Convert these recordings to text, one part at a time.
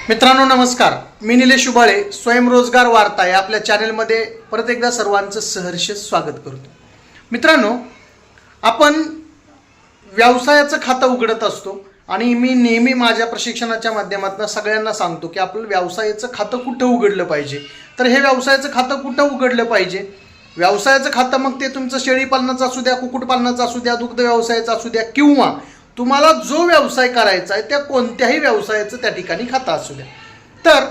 मित्रांनो नमस्कार, मी निलेश उबाळे स्वयंरोजगार वार्ता या आपल्या चॅनलमध्ये परत एकदा सर्वांचं सहर्ष स्वागत करतो। मित्रांनो, आपण व्यवसायाचं खातं उघडत असतो आणि मी नेहमी माझ्या प्रशिक्षणाच्या माध्यमातून सगळ्यांना सांगतो की आपलं व्यवसायाचं खातं कुठं उघडलं पाहिजे। तर हे व्यवसायाचं खातं कुठं उघडलं पाहिजे? व्यवसायाचं खातं मग ते तुमचं शेळीपालनाचं असू द्या, कुक्कुटपालनाचं असू द्या, दुग्ध व्यवसायाचं असू द्या किंवा तुम्हाला जो व्यवसाय करायचा आहे त्या कोणत्याही व्यवसायाचं त्या ठिकाणी खातं असू द्या। तर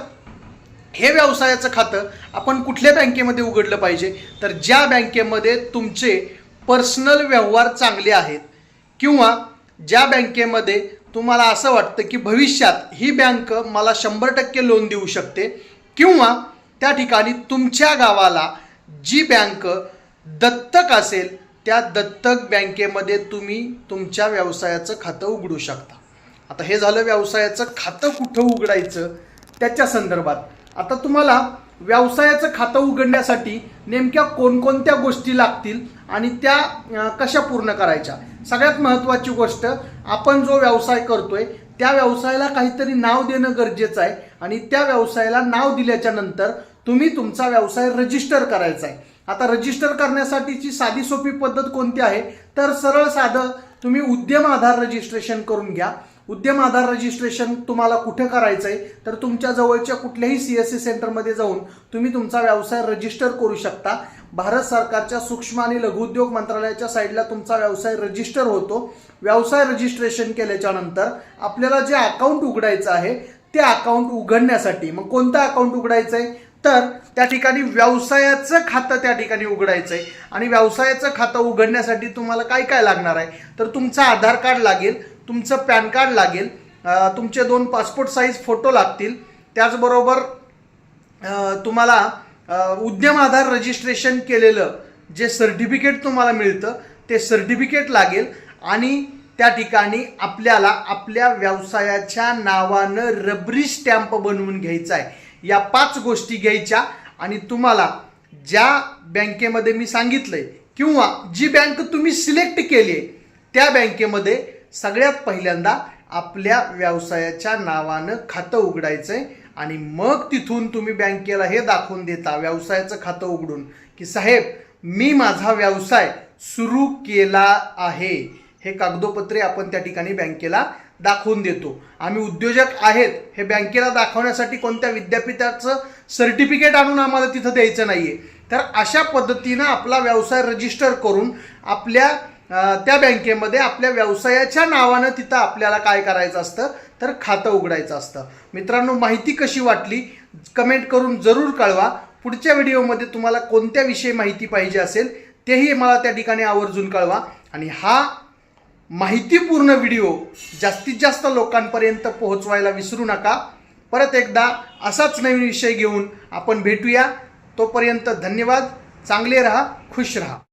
हे व्यवसायाचं खातं आपण कुठल्या बँकेमध्ये उघडलं पाहिजे? तर ज्या बँकेमध्ये तुमचे पर्सनल व्यवहार चांगले आहेत किंवा ज्या बँकेमध्ये तुम्हाला असं वाटतं की भविष्यात ही बँक मला 100% लोन देऊ शकते किंवा त्या ठिकाणी तुमच्या गावाला जी बँक दत्तक असेल त्या दत्तक बँकेमध्ये तुम्ही तुमच्या व्यवसायाचं खातं उघडू शकता। आता हे झालं व्यवसायाचं खातं कुठं उघडायचं त्याच्या संदर्भात। आता तुम्हाला व्यवसायाचं खातं उघडण्यासाठी नेमक्या कोणकोणत्या गोष्टी लागतील आणि त्या कशा पूर्ण करायच्या? सगळ्यात महत्त्वाची गोष्ट, आपण जो व्यवसाय करतोय त्या व्यवसायाला काहीतरी नाव देणं गरजेचं आहे आणि त्या व्यवसायाला नाव दिल्याच्या नंतर तुम्ही तुमचा व्यवसाय रजिस्टर करायचा आहे। आता रजिस्टर करण्यासाठीची साधी सोपी पद्धत कोणती आहे? तर सरळ साधं तुम्ही उद्यम आधार रजिस्ट्रेशन करून घ्या। उद्यम आधार रजिस्ट्रेशन तुम्हाला कुठे करायचं आहे? तर तुमच्या जवळच्या कुठल्याही CSC सेंटरमध्ये जाऊन तुम्ही तुमचा व्यवसाय रजिस्टर करू शकता। भारत सरकारच्या सूक्ष्म आणि लघु उद्योग मंत्रालयाच्या साईडला तुमचा व्यवसाय रजिस्टर होतो। व्यवसाय रजिस्ट्रेशन केल्याच्या नंतर आपल्याला जे अकाउंट उघडायचं आहे ते अकाउंट उघडण्यासाठी मग कोणतं अकाउंट उघडायचं आहे? तर त्या ठिकाणी व्यवसायाचं खातं त्या ठिकाणी उघडायचं आहे आणि व्यवसायाचं खातं उघडण्यासाठी तुम्हाला काय काय लागणार आहे? तर तुमचं आधार कार्ड लागेल, तुमचं पॅन कार्ड लागेल, तुमचे 2 पासपोर्ट साईज फोटो लागतील, त्याचबरोबर तुम्हाला उद्यम आधार रजिस्ट्रेशन केलेलं जे सर्टिफिकेट तुम्हाला मिळतं ते सर्टिफिकेट लागेल आणि त्या ठिकाणी आपल्याला आपल्या व्यवसायाच्या नावानं रबरी स्टॅम्प बनवून घ्यायचा आहे। या 5 गोष्टी घ्यायच्या आणि तुम्हाला ज्या बँकेमध्ये मी सांगितलंय किंवा जी बँक तुम्ही सिलेक्ट केली आहे त्या बँकेमध्ये सगळ्यात पहिल्यांदा आपल्या व्यवसायाच्या नावानं खातं उघडायचं आहे आणि मग तिथून तुम्ही बँकेला हे दाखवून देता व्यवसायाचं खातं उघडून की साहेब मी माझा व्यवसाय सुरू केला आहे। हे कागदोपत्री आपण त्या ठिकाणी बँकेला दाखवून देतो। आम्ही उद्योजक आहेत हे बँकेला दाखवण्यासाठी कोणत्या विद्यापीठाचं सर्टिफिकेट आणून आम्हाला तिथं द्यायचं नाहीये। तर अशा पद्धतीनं आपला व्यवसाय रजिस्टर करून आपल्या त्या बँकेमध्ये आपल्या व्यवसायाच्या नावानं तिथं आपल्याला काय करायचं असतं तर खातं उघडायचं असतं। मित्रांनो, माहिती कशी वाटली कमेंट करून जरूर कळवा। पुढच्या व्हिडिओमध्ये तुम्हाला कोणत्या विषयी माहिती पाहिजे असेल तेही मला त्या ठिकाणी आवर्जून कळवा आणि हा माहितीपूर्ण व्हिडिओ जास्तीत जास्त लोकांपर्यंत पोहोचवायला विसरू नका। परत एकदा असाच नवीन विषय घेऊन आपण भेटूया। तोपर्यंत धन्यवाद। चांगले रहा, खुश रहा।